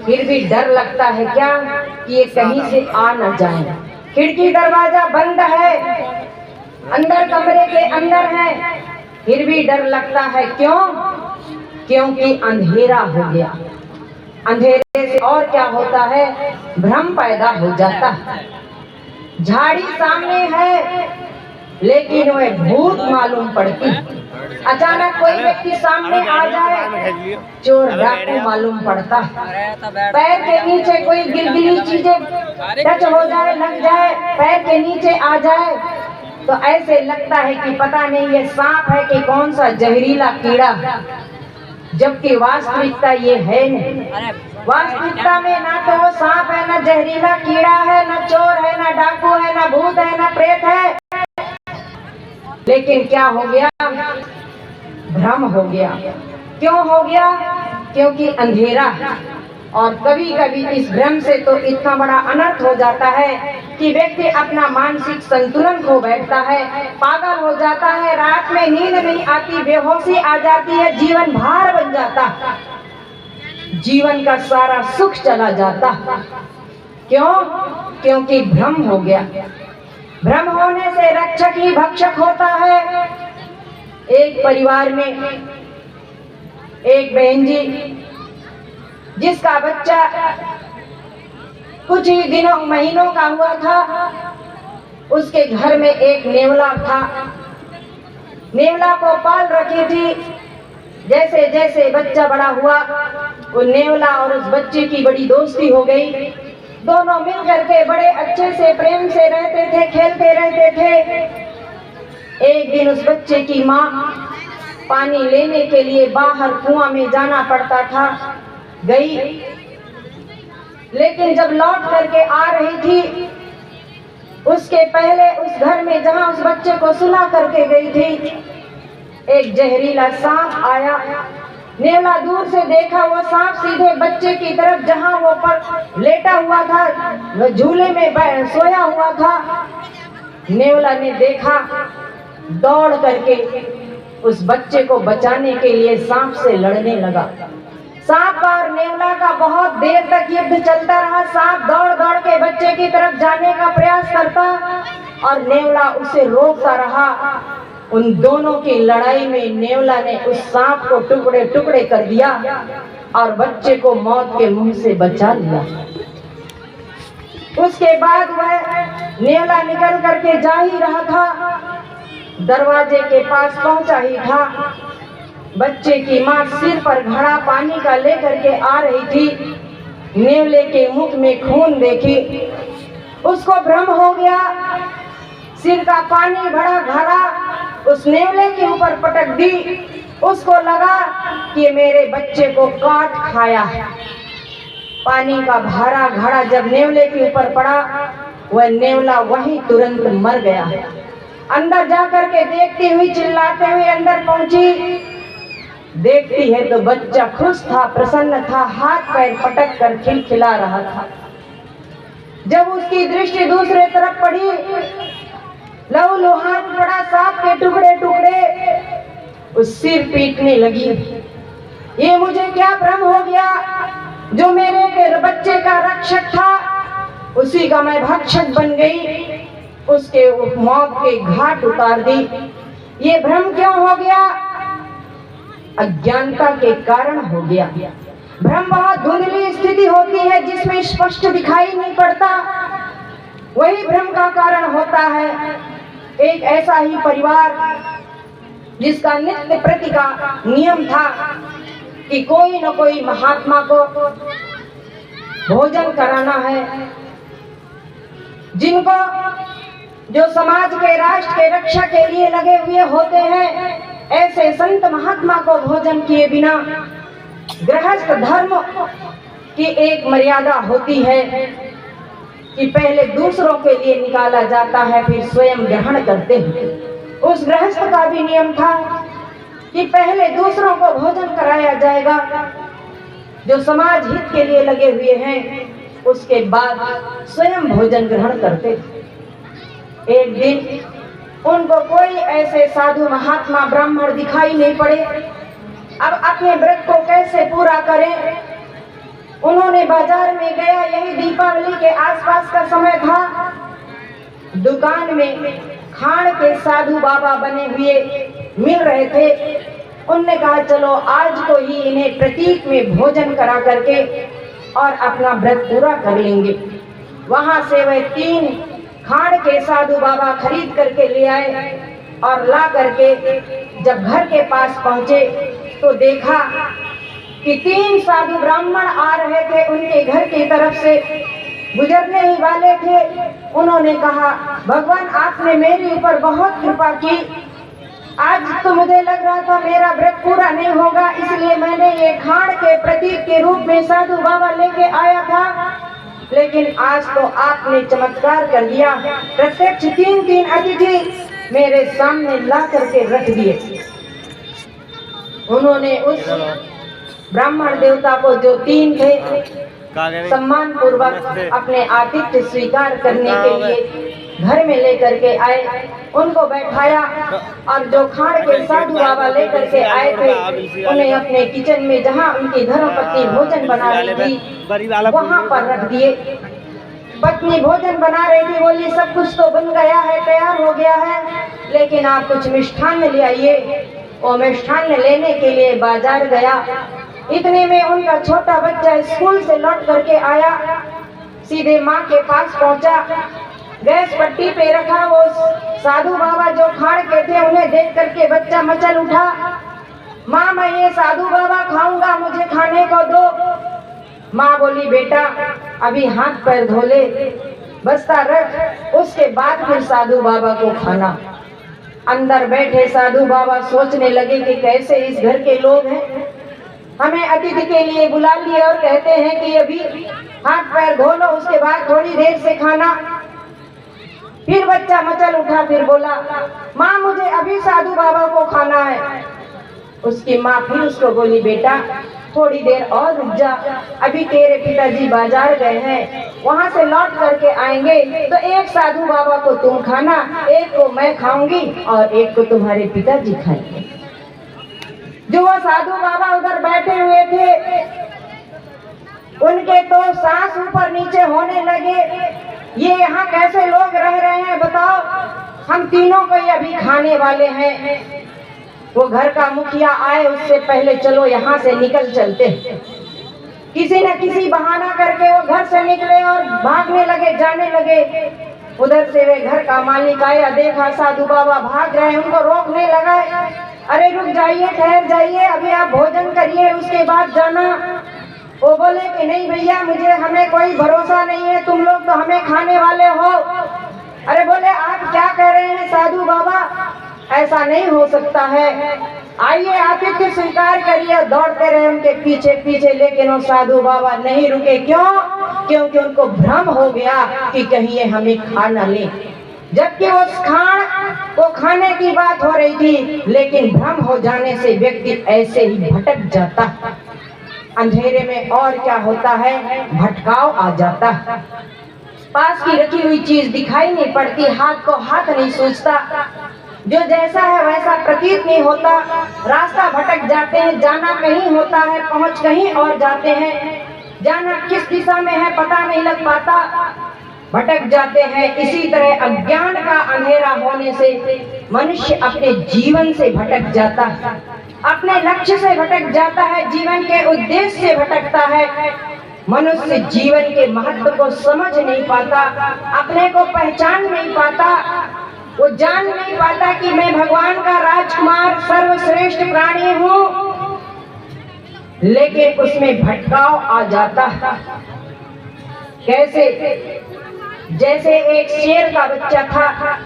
फिर भी डर लगता है क्या कि ये कहीं से आ न जाए। खिड़की दरवाजा बंद है, अंदर कमरे के अंदर है, फिर भी डर लगता है। क्यों? क्योंकि अंधेरा हो गया। अंधेरे से और क्या होता है, भ्रम पैदा हो जाता है। झाड़ी सामने है लेकिन वह भूत मालूम पड़ती। अचानक कोई व्यक्ति सामने आ जाए, चोर डाकू मालूम पड़ता। पैर के नीचे कोई गिलगिली चीजें टच हो जाए, लग जाए, पैर के नीचे आ जाए तो ऐसे लगता है कि पता नहीं ये सांप है कि कौन सा जहरीला कीड़ा, जबकि वास्तविकता ये है नहीं। वास्तविकता में ना तो वो सांप है, ना जहरीला कीड़ा है, ना चोर है, ना डाकू है, ना भूत है, ना प्रेत है। लेकिन क्या हो गया? भ्रम हो गया। क्यों हो गया? क्योंकि अंधेरा है। और कभी कभी इस भ्रम से तो इतना बड़ा अनर्थ हो जाता है कि व्यक्ति अपना मानसिक संतुलन खो बैठता है, पागल हो जाता है, रात में नींद नहीं आती, बेहोशी आ जाती है, जीवन भार बन जाता, जीवन का सारा सुख चला जाता। क्यों? क्योंकि भ्रम हो गया। भ्रम होने से रक्षक ही भक्षक होता है। एक परिवार में एक बहन जी, जिसका बच्चा कुछ ही दिनों महीनों का हुआ था, उसके घर में एक नेवला था। नेवला को पाल रखी थी। जैसे जैसे बच्चा बड़ा हुआ, वो नेवला और उस बच्चे की बड़ी दोस्ती हो गई। दोनों मिल करके बड़े अच्छे से प्रेम से रहते थे, खेलते रहते थे। एक दिन उस बच्चे की माँ पानी लेने के लिए बाहर कुआं में जाना पड़ता था, गई। लेकिन जब लौट करके आ रही थी, उसके पहले उस घर में जहां उस बच्चे को सुला करके गई थी, एक जहरीला सांप आया। नेवला दूर से देखा, वो सांप सीधे बच्चे की तरफ, जहां वो पर लेटा हुआ था, वो झूले में सोया हुआ था। नेवला ने देखा, दौड़ करके उस बच्चे को बचाने के लिए सांप से लड़ने लगा। सांप और नेवला का बहुत देर तक युद्ध चलता रहा। सांप दौड़ दौड़ के बच्चे की तरफ जाने का प्रयास करता और नेवला उसे रोकता रहा। उन दोनों की लड़ाई में नेवला ने उस सांप को टुकड़े टुकड़े कर दिया और बच्चे को मौत के मुंह से बचा लिया। उसके बाद वह नेवला निकल करके जा ही रहा था, दरवाजे के पास पहुंचा ही था। बच्चे की माँ सिर पर घड़ा पानी का लेकर के आ रही थी। नेवले के मुख में खून देखी, उसको भ्रम हो गया। सिर का पानी भरा घड़ा उस नेवले के ऊपर पटक दी। उसको लगा कि मेरे बच्चे को काट खाया। पानी का भरा घड़ा जब नेवले के ऊपर पड़ा, वह नेवला वहीं तुरंत मर गया। अंदर जाकर के देखती हुई, चिल्लाते हुए अंदर पहुंची। देखती है तो बच्चा खुश था, प्रसन्न था, हाथ पैर पटक कर खिलखिला रहा था। जब उसकी दृष्टि दूसरे तरफ पड़ी, लहूलुहान पड़ा, सांप के टुकड़े टुकड़े, उस सिर पीटने लगी। ये मुझे क्या भ्रम हो गया? जो मेरे बच्चे का रक्षक था, उसी का मैं भक्षक बन गई, उसके मौत के घाट उतार दी। ये भ्रम क्यों हो गया? अज्ञानता के कारण हो गया। भ्रम बहुत धुंधली स्थिति होती है जिसमें स्पष्ट दिखाई नहीं पड़ता, वही भ्रम का कारण होता है। एक ऐसा ही परिवार जिसका नित्य प्रति का नियम था कि कोई न कोई महात्मा को भोजन कराना है, जिनको जो समाज के, राष्ट्र के रक्षा के लिए लगे हुए होते हैं, ऐसे संत महात्मा को भोजन किए बिना गृहस्थ धर्म की एक मर्यादा होती है कि पहले दूसरों के लिए निकाला जाता है, फिर स्वयं ग्रहण करते हैं। उस गृहस्थ का भी नियम था कि पहले दूसरों को भोजन कराया जाएगा, जो समाज हित के लिए लगे हुए हैं, उसके बाद स्वयं भोजन ग्रहण करते। एक दिन उनको कोई ऐसे साधु महात्मा ब्राह्मण दिखाई नहीं पड़े। अब अपने व्रत को कैसे पूरा करें? उन्होंने में बाजार में गया, यही दीपावली के आसपास का समय था। दुकान में खाण के साधु बाबा बने हुए मिल रहे थे। उनने कहा चलो आज को ही इन्हें प्रतीक में भोजन करा करके और अपना व्रत पूरा कर लेंगे। वहां से वह 3 खाण के साधु बाबा खरीद करके ले आए और ला करके जब घर के पास पहुंचे तो देखा कि 3 साधु ब्राह्मण आ रहे थे, उनके घर की तरफ से गुजरने ही वाले थे। उन्होंने कहा भगवान आपने मेरे ऊपर बहुत कृपा की, आज तो मुझे लग रहा था मेरा व्रत पूरा नहीं होगा, इसलिए मैंने ये खाण के प्रतीक के रूप में साधु बाबा लेके आया था, लेकिन आज तो आपने चमत्कार कर दिया। प्रत्यक्ष 3 अतिथि मेरे सामने ला करके रख दिए। उन्होंने उस ब्राह्मण देवता को जो 3 थे सम्मान पूर्वक अपने आतिथ्य स्वीकार करने के लिए घर में लेकर के आए, उनको बैठाया और जो खाण के साधु बाबा लेकर के आए थे उन्हें अपने किचन में जहां उनकी धर्मपत्नी भोजन बना रही थी वहां पर रख दिए। पत्नी भोजन बना रही थी, बोली सब कुछ तो बन गया है, तैयार हो गया है, लेकिन आप कुछ मिष्ठान्न ले आइए। वो मिष्ठान्न लेने के लिए बाजार गया। इतने में उनका छोटा बच्चा स्कूल से लौट करके आया, सीधे माँ के पास पहुंचा, गैस पट्टी पे रखा। वो साधु बाबा जो खाण के थे उन्हें देख करके बच्चा मचल उठा, माँ मैं ये साधु बाबा खाऊंगा, मुझे खाने को दो। माँ बोली बेटा अभी हाथ पैर धो ले, बस्ता रख, उसके बाद फिर साधु बाबा को खाना। अंदर बैठे साधु बाबा सोचने लगे कि कैसे इस घर के लोग हैं, हमें अतिथि के लिए बुला लिए और कहते हैं कि अभी हाथ पैर धो लो, उसके बाद थोड़ी देर से खाना। फिर बच्चा मचल उठा, फिर बोला माँ मुझे अभी साधु बाबा को खाना है। उसकी माँ फिर उसको बोली बेटा थोड़ी देर और रुक जा, अभी तेरे पिताजी बाजार गए हैं, वहां से लौट करके आएंगे तो एक साधु बाबा को तुम खाना, एक को मैं खाऊंगी और एक को तुम्हारे पिताजी खाएंगे। जो वो साधु बाबा उधर बैठे हुए थे उनके तो सांस ऊपर नीचे होने लगे, ये यहाँ कैसे लोग रह रहे हैं बताओ, हम तीनों को ही अभी खाने वाले हैं। वो घर का मुखिया आए उससे पहले चलो यहाँ से निकल चलते। किसी न किसी बहाना करके वो घर से निकले और भागने लगे, जाने लगे। उधर से वे घर का मालिक आया, देखा साधु बाबा भाग रहे हैं, उनको रोकने लगा, अरे रुक जाइए, ठहर जाइए, अभी आप भोजन करिए उसके बाद जाना। वो बोले कि नहीं भैया हमें कोई भरोसा नहीं है, तुम लोग तो हमें खाने वाले हो। अरे बोले आप क्या कह रहे हैं साधु बाबा, ऐसा नहीं हो सकता है, आइए आतिथ्य स्वीकार करिए। दौड़ते रहे उनके पीछे पीछे, लेकिन वो साधु बाबा नहीं रुके। क्यों? क्योंकि उनको भ्रम हो गया कि कहीं ये हमें खा न ले। जबकि उस खाण को खाने की बात हो रही थी, लेकिन भ्रम हो जाने से व्यक्ति ऐसे ही भटक जाता। अंधेरे में और क्या होता है, भटकाव आ जाता। पास की रखी हुई चीज दिखाई नहीं पड़ती, हाथ को हाथ नहीं सूझता, जो जैसा है वैसा प्रतीत नहीं होता, रास्ता भटक जाते हैं, जाना कहीं होता है पहुंच कहीं और जाते हैं, जाना किस दिशा में है पता नहीं लग पाता, भटक जाते हैं। इसी तरह अज्ञान का अंधेरा होने से मनुष्य अपने जीवन से भटक जाता है, अपने लक्ष्य से भटक जाता है, जीवन के उद्देश्य से भटकता है। मनुष्य जीवन के महत्व को समझ नहीं पाता, अपने को पहचान नहीं पाता, वो जान नहीं पाता कि मैं भगवान का राजकुमार सर्वश्रेष्ठ प्राणी हूँ, लेकिन उसमें भटकाव आ जाता है। कैसे? जैसे एक शेर का बच्चा था,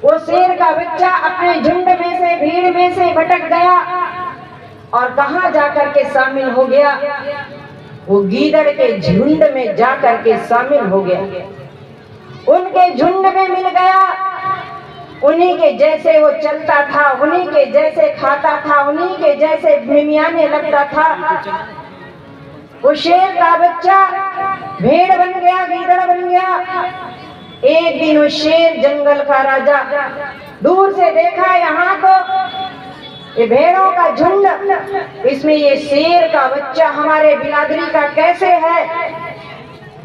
वो शेर का बच्चा अपने झुंड में से, भीड़ में से भटक गया और कहाँ जाकर के शामिल हो गया, वो गीदड़ के झुंड में जाकर के शामिल हो गया, उनके झुंड में मिल गया, उन्हीं के जैसे वो चलता था, उन्हीं के जैसे खाता था, उन्हीं के जैसे मिमियाने लगता था। वो शेर का बच्चा भेड़ बन गया, गीदड़ बन गया। एक दिन वो शेर जंगल का राजा दूर से देखा यहाँ तो ये भेड़ों का झुंड, इसमें ये शेर का बच्चा हमारे बिलादरी का कैसे है।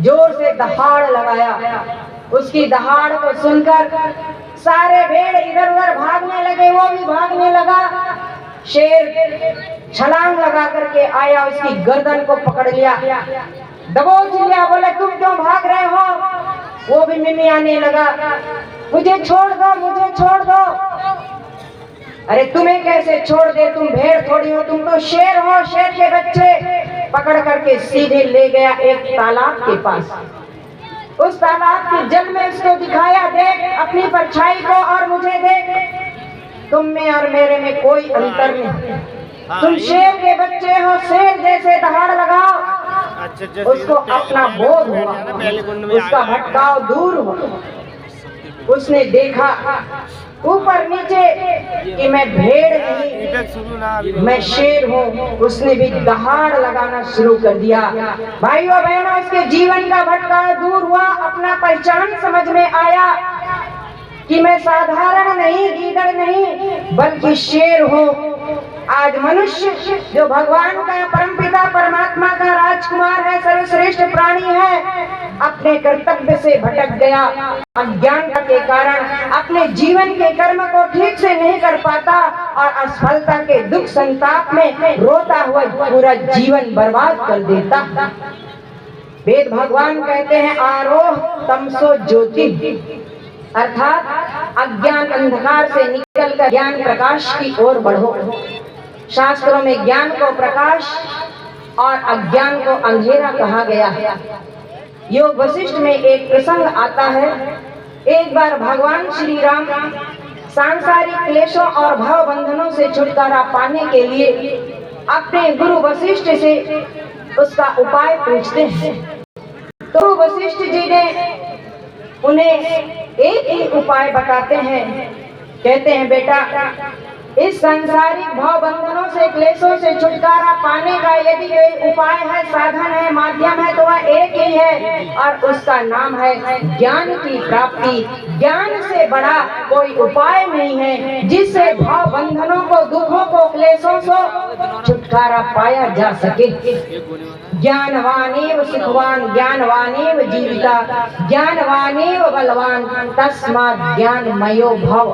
जोर से दहाड़ लगाया। उसकी दहाड़ को सुनकर सारे भेड़ इधर उधर भागने लगे, वो भी भागने लगा। शेर छलांग लगा करके आया, उसकी गर्दन को पकड़ लिया, दबोच लिया। बोले तुम क्यों भाग रहे हो? वो भी मिमियाने लगा, मुझे छोड़ दो, मुझे छोड़ दो। अरे तुम्हें कैसे छोड़ दे, तुम भेड़ थोड़ी हो, तुम तो शेर हो, शेर के बच्चे। पकड़ करके सीधे ले गया एक तालाब के पास। उस तालाब के जल में उसको दिखाया, देख अपनी परछाई को और मुझे देख, तुम में और मेरे में कोई अंतर नहीं। तुम शेर के बच्चे हो, शेर जैसे दहाड़ लगाओ। उसको अपना बोध हुआ, उसका भटकाव दूर हुआ। उसने देखा ऊपर नीचे कि मैं भेड़ नहीं, मैं शेर हूँ। उसने भी दहाड़ लगाना शुरू कर दिया। भाइयों बहनों, उसके जीवन का भटकाव दूर हुआ, अपना पहचान समझ में आया कि मैं साधारण नहीं, गीदड़ नहीं, बल्कि शेर हूँ। आज मनुष्य जो भगवान का, परमपिता परमात्मा का राजकुमार है, सर्वश्रेष्ठ प्राणी है, अपने कर्तव्य से भटक गया। अज्ञानता के कारण अपने जीवन के कर्म को ठीक से नहीं कर पाता और असफलता के दुख संताप में रोता हुआ पूरा जीवन बर्बाद कर देता। वेद भगवान कहते हैं, आरोह तमसो ज्योति, अर्थात अज्ञान अंधकार से निकलकर ज्ञान प्रकाश की ओर बढ़ो। शास्त्रों में ज्ञान को प्रकाश और अज्ञान को अंधेरा कहा गया है। योग वशिष्ठ में एक प्रसंग आता है। एक बार भगवान श्री राम सांसारिक क्लेशों और भव बंधनों से छुटकारा पाने के लिए अपने गुरु वशिष्ठ से उसका उपाय पूछते हैं। तो वशिष्ठ जी ने उन्हें एक ही उपाय बताते हैं। कहते हैं, बेटा, इस सांसारिक भाव बंधनों से, क्लेशों से छुटकारा पाने का यदि कोई उपाय है, साधन है, माध्यम है, तो वह एक ही है और उसका नाम है ज्ञान की प्राप्ति। ज्ञान से बड़ा कोई उपाय नहीं है जिससे भाव बंधनों को, दुखों को, क्लेशों से छुटकारा पाया जा सके। ज्ञानवानेव सुखवान, ज्ञानवानेव जीविका, ज्ञानवानेव बलवान, तस्मात् ज्ञानमयो भव।